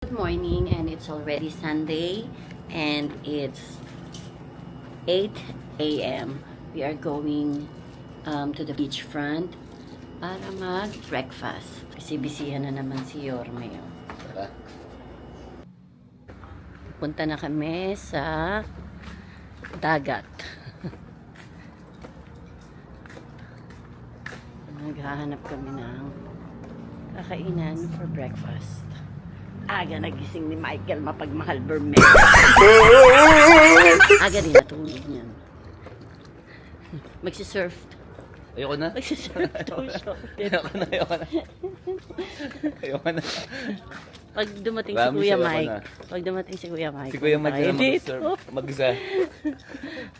Good morning, and it's already Sunday and it's 8 a.m. We are going to the beachfront para mag-breakfast. Busy-busyhan na naman si Yorme. Punta na kami sa dagat. Naghahanap kami ng kakainan for breakfast. Aga nagising ni Michael mapagmahal Berme. Aga din natulog niyan. Magsisurf. Ayoko na. Magsisurf daw siya. Ayoko na. Pag dumating si Promise, Kuya ayoko Mike. na. Pag dumating si Kuya Mike. Si Kuya Mike na dito. mag-isa.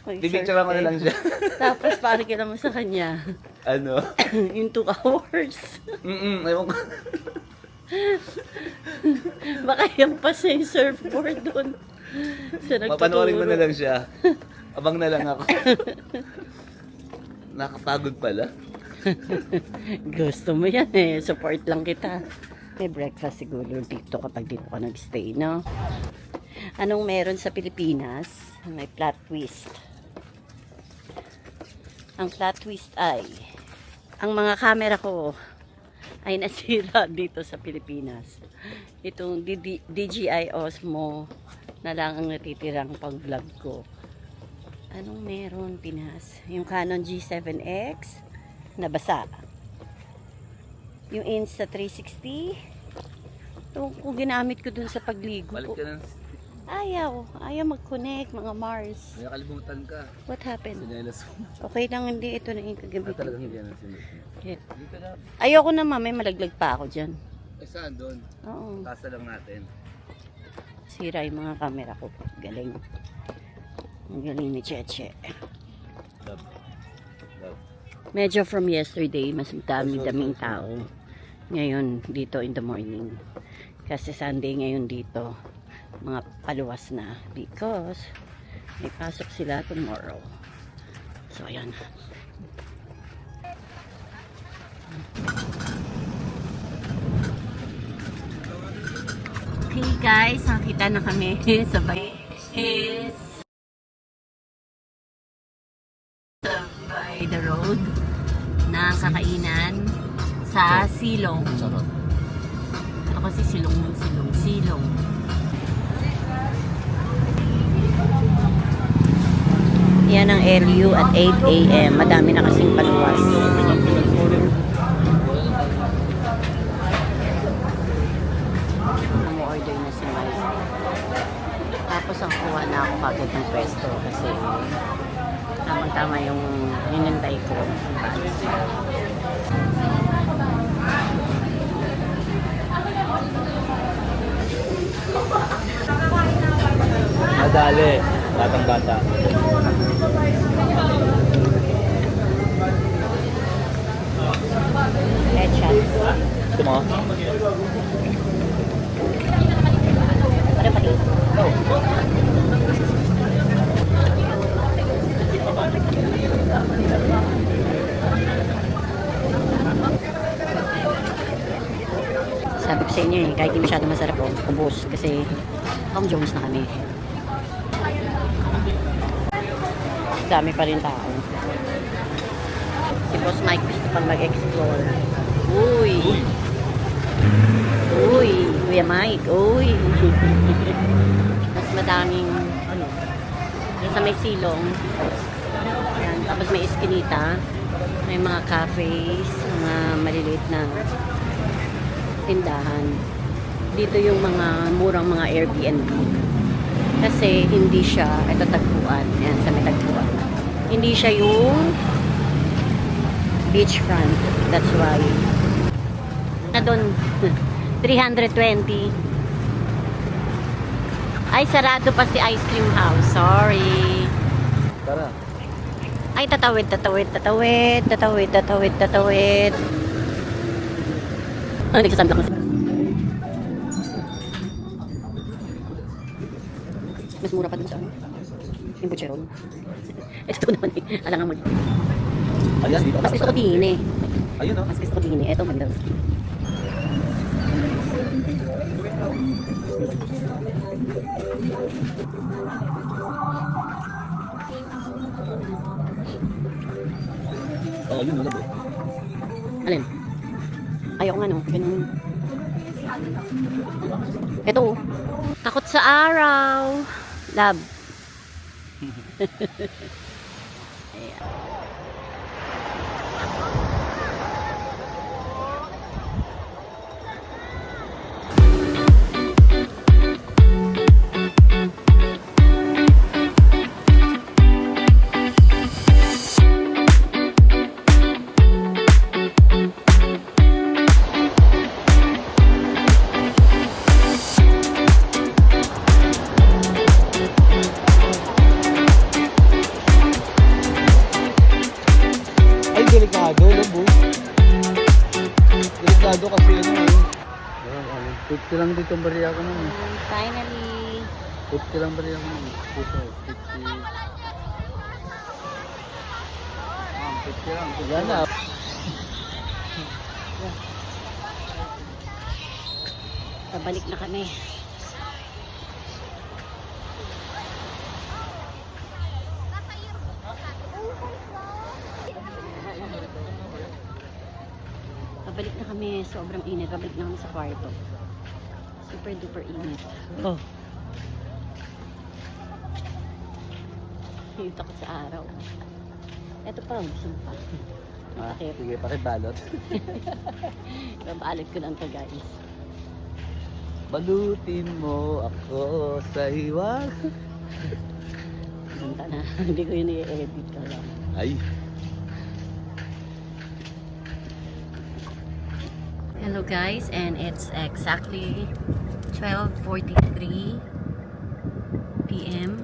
Bibicturean ko na lang siya. Tapos parang kailan mo sa kanya. Ano? Yung 2 hours. Ayoko. Baka yung pa sa yung surfboard doon. Sa Papanoorin mo na lang siya. Abang na lang ako. Nakapagod pala. Gusto mo yan eh. Support lang kita. May breakfast siguro dito kapag dito ka nag-stay, no? Anong meron sa Pilipinas? May flat twist. Ang flat twist ay ang mga camera ko ay nasira dito sa Pilipinas. Itong DJI Osmo na lang ang natitirang pang-vlog ko. Anong meron, Pinas? Yung Canon G7X nabasa. Yung Insta360 kung ginamit ko dun sa pagligo Balik ko. ka ng... Ayaw mag-connect, mga Mars. May nakalimutan ka. What happened? Sinelas mo. Okay lang, hindi. Ito na yung kagamitin. Talagang hindi yan ang sinelas mo. Yeah. Dito na. Ayoko na, may malaglag pa ako dyan. Saan doon? Oo. Tasa lang natin. Sira yung mga camera ko. Galing. Ang galing ni Cheche. Love. Medyo from yesterday, mas dami-daming tao. Ngayon, dito in the morning. Kasi Sunday ngayon dito. Mga paluwas na. Because, may pasok sila tomorrow. So, ayan. Okay guys, nakita na kami sa by the road na kakainan sa Silong. Sarap. Ito kasi Silong. Yan ang LU at 8 a.m. Madami na kasing paluwas. Umu-order na si Mike. Tapos ang kuha na ako kagad ng pwesto kasi tamang-tama yung hinintay ko. Madali. Batang-bata. Headshot. Ito mo? Ano pati? Sabi ko sa inyo eh, kahit di masyado masarap o, ubos kasi Tom Jones na kami. Dami pa rin tao. Si Boss Mike gusto pang mag-explore. Uy! Kuya Mike, uy! Mas madaming, yung sa may silong. Yan. Tapos may eskinita. May mga cafes, mga maliliit na tindahan. Dito yung mga murang mga Airbnb. Kasi hindi siya, ito tagpuan. Yan, sa may tagpuan. Hindi siya yung beachfront. That's why. Na doon, 320. Ay, sarado pa si Ice Cream House. Sorry. Tara. Ay, tatawid. Ay, nagsasamdak na siya. Mas mura pa dun sa ano. Yung butcheron. Ito naman eh. Alangan mo. Ayan, dito. Mas gusto ko din eh. Ayun o. Mas gusto ko din eh. Ito maganda. Oh, yun, labo. Alin? Ayaw nga no. Ganun. Ito. Takot sa araw. Love. Ayan. Ay, delikado, labo. Delikado kasi ano eh. 50 lang dito ang bariya ko nun. Finally. 50 lang bariya ko nun. Dito, 50. 50 lang. Yan na. Pabalik na kami. Pabalik na kami. Sobrang init. Pabalik na kami sa kwarto. Super duper init. Oh. Yung takot sa araw. Ito pa. Gusto mo pa. Ah, Bakit? sige, pakibalot. Babalot ko lang to guys. Balutin mo ako sa hiwag. Punta na. Hindi ko yun i-edit ko lang. Ay. Hello guys, and it's exactly 12:43 p.m.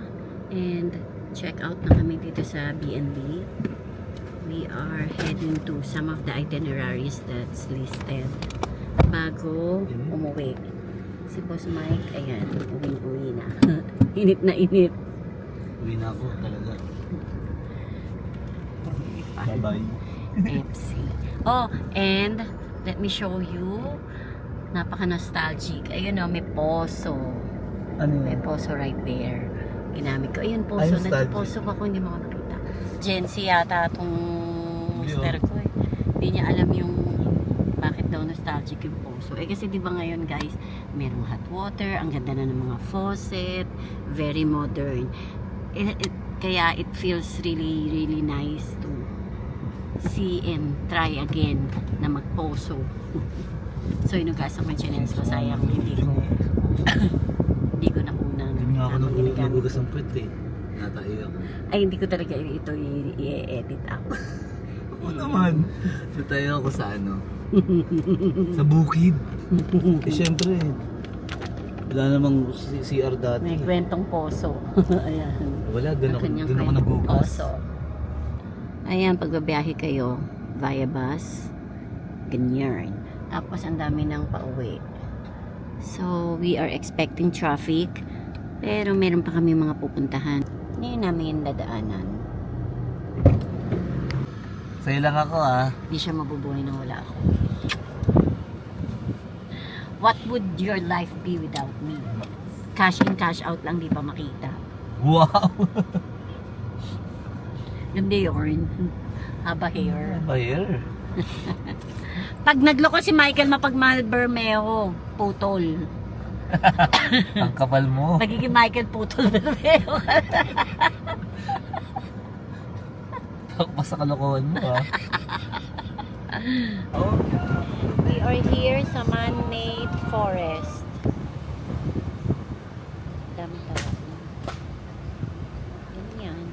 and check out na kami dito sa B&B. We are heading to some of the itineraries that's listed bago umuwi. Si Boss Mike, ayan, uwi na. Init na init. Uwi na ako talaga. Bye-bye. FC. Oh, and let me show you. Napaka-nostalgic. Ayun o, may poso. Ano May yan? poso right there. Ginamit ko. Ayun, Ay, poso. nostalgic. Nagpo-poso ako, hindi mo ako nakita. Gen Z yata itong Hindi, mister ko eh. Hindi niya alam yung bakit daw nostalgic yung poso. Eh kasi di ba ngayon guys, merong hot water, ang ganda na ng mga faucet, very modern. Kaya it feels really, really nice to see and try again na magposo. So inugas ako yung channels ko, sayang hindi ko nakunan. Hindi nga ako ginagamit nagugas ko. ng puwet eh. Nataiyo ako. Ay hindi ko talaga ito i-edit ako. Oo naman. Nataiyo ako sa ano? Sa bukid. Eh syempre, wala namang CR dati. May kwentong poso. Ayan. Wala, doon Ang ako, kanyang doon ako kwentong nagugas. poso. Ayan, pagbabiyahe kayo via bus, ganyan. Tapos ang dami nang pauwi. So, we are expecting traffic. Pero meron pa kami mga pupuntahan. Hindi namin dadaanan. Sa'yo lang ako ah. Hindi siya mabubuhay na wala ako. What would your life be without me? Cash in, cash out lang, di pa makita. Wow! Ganda yun. Haba hair. Bayer. Pag nagloko si Michael, mapagmahal Bermeo, putol. Ang kapal mo. Magiging Michael putol Bermeo. Takpas sa kalokohan mo ah. We are here sa man-made forest. Dami tao. Ganyan.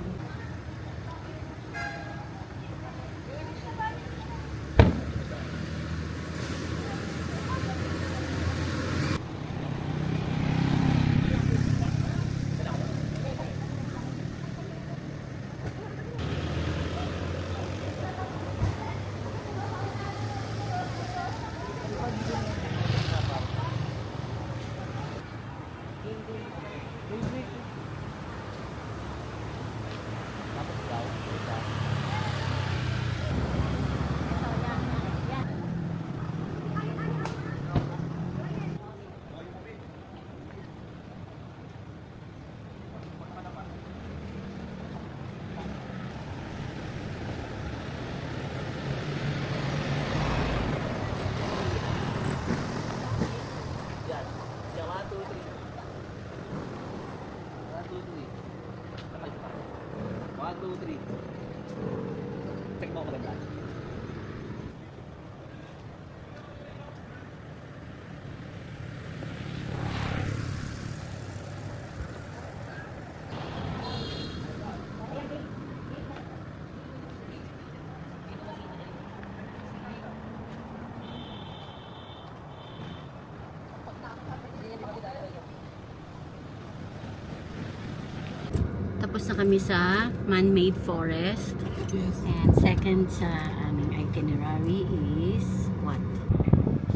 Tapos na kami sa man-made forest. Yes. And second sa aming itinerary is what?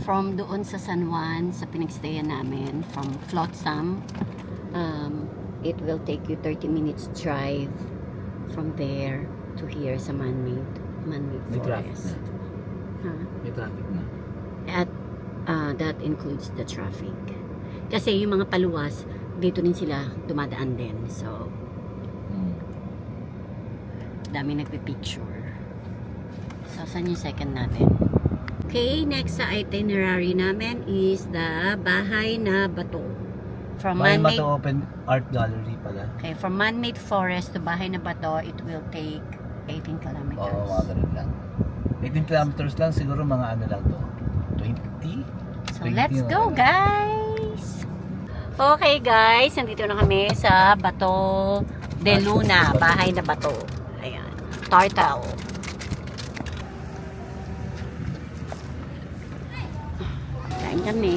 From doon sa San Juan, sa pinagstayan namin, from Flotsam, it will take you 30 minutes drive from there to here sa man-made May traffic forest. na. May traffic na. At that includes the traffic. Kasi yung mga paluwas, dito din sila dumadaan din. So, dami nagpipicture. So, saan yung second natin? Okay, next sa itinerary namin is the Bahay na Bato. From Bahay man-made Bato Open Art Gallery pala. Okay, from man-made forest to Bahay na Bato, it will take 18 kilometers. Oo, mga ganun lang. 18 kilometers lang, siguro mga ano lang to. 20? So, let's go, guys! Okay, guys. Nandito na kami sa Bato de Luna. Bahay na Bato. Ayan. Turtle. Kain kami.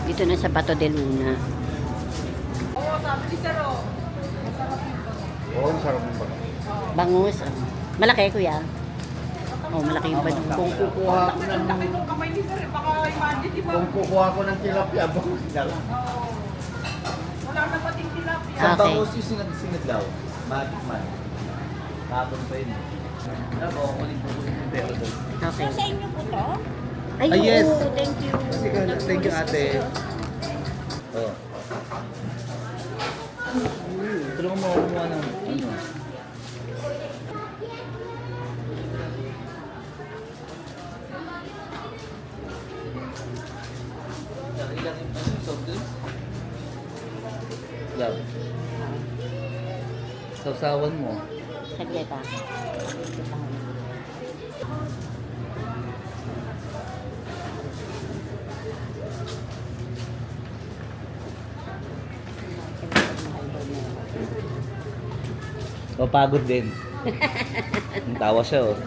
Dito na sa Bato de Luna. Oo, sabi ni Sir, oh. Oo, sarap ng baga. Bangus. Malaki, kuya. Oh, malaki yung badong. Kung kukuha ko ng Laki nung kamay ni Sir, baka imagine, di ba? kung kukuha ko ng tilapia, bangus na lang. Oo. Wala na pating tilapia. Sa Okay. bangus yung sinaglaw. Magic man. Kapon pa yun. Alam mo, kulit po yung pero doon. Okay. Sa inyo po to? Ay, Ah, yes. oo, thank you. Thank you, ate. Oo. Tulungan mo ako kumuha ng ano. Ilang yung soft drinks? Love. Sausawan mo. Saglit ah. Papagod din. Ang tawa siya oh. So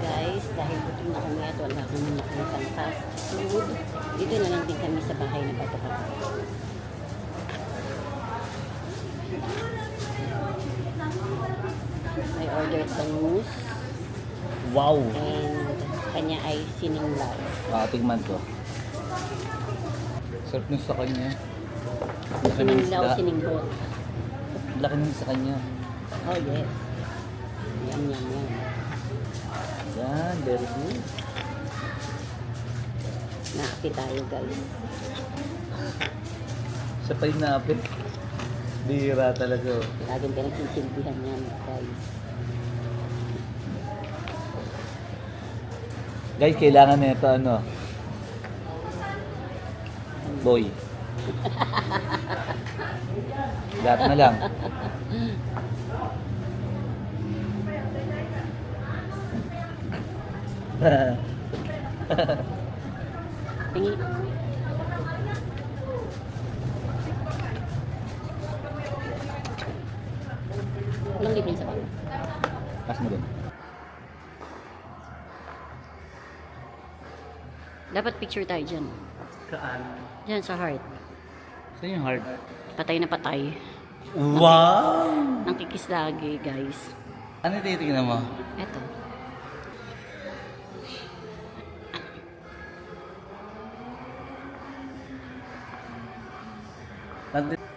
guys, dahil gutom na kami at wala kami nakitang fast food, dito na lang din kami sa Bahay na Bato kami. I ordered bangus Wow! and kanya ay sininglaw. Makatigman ko. Sarap nung sa kanya. Sininglaw, sininggot. Laki nung sa kanya. Oh yes. Yum, yum, yum. Yan, very good. Naapi tayo guys. Siya pa yung naapit. Bihira talaga oh. Laging pinagsisilbihan yan guys. Guys, kailangan na ito ano. Boy. Lahat na lang. Tingi. Walang libre sa bawah. Kas mo din. Dapat picture tayo dyan. Kaan? Dyan sa heart. Saan yung heart? Patay na patay. Wow! Nang kikis lagi guys. Ano titignan mo? Eto.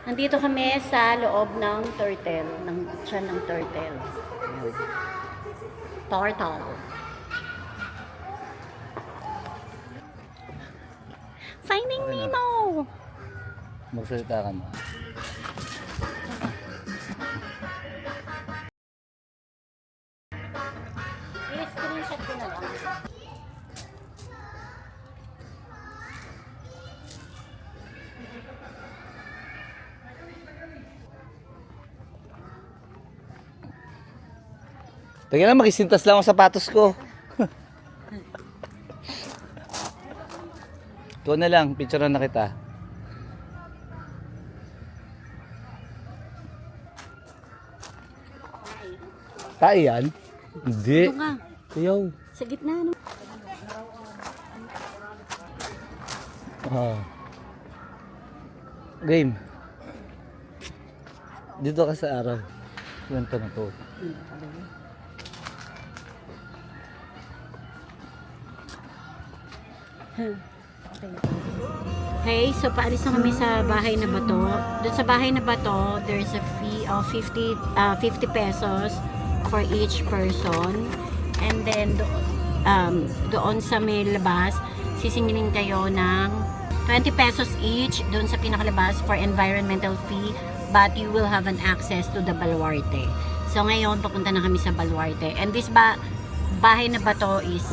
Nandito kami sa loob ng turtle. Ng tiyan ng turtle. Ayan. Turtle. Finding Okay na. Nemo! Magsalita ka na. I-screenshot ko na lang. Tingnan na, makisintas lang ang sapatos ko. Ito na lang, picture na kita. Tayo yan? Hindi. Ito nga. Ayaw. Sa gitna. No? Ah. Game. Dito ka sa araw. Kwento na to. Okay, so paalis na kami sa bahay na bato. Doon sa bahay na bato, there's a fee of 50 pesos for each person. And then, doon sa may labas, sisingilin kayo ng 20 pesos each doon sa pinakalabas for environmental fee, but you will have an access to the Baluarte. So ngayon, papunta na kami sa Baluarte. And this bahay na bato is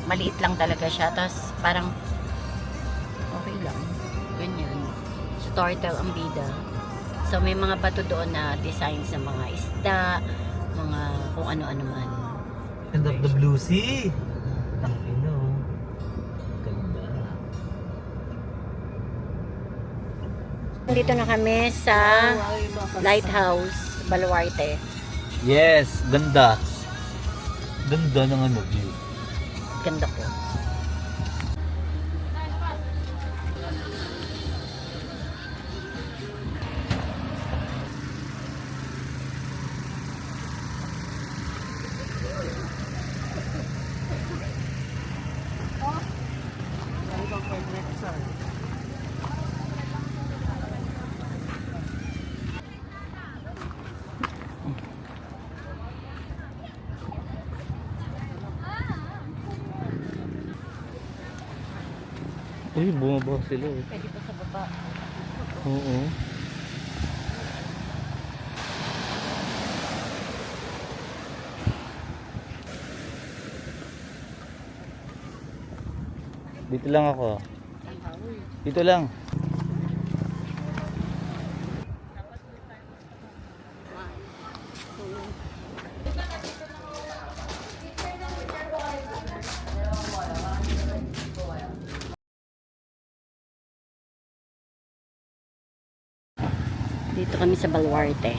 maliit lang talaga siya. Tapos parang okay lang. Ganyan. So, turtle ang bida. So may mga bato doon na design sa mga isda, mga kung ano-ano man. End of the blue sea. Ang ino. Ganda. Dito na kami sa Lighthouse, Baluarte. Yes, ganda. Ganda ng ano view. Ganda ko. Uy, bumaba sila eh. Pwede pa sa baba. Oo. Dito lang ako. Dito lang. Dito kami sa Baluarte.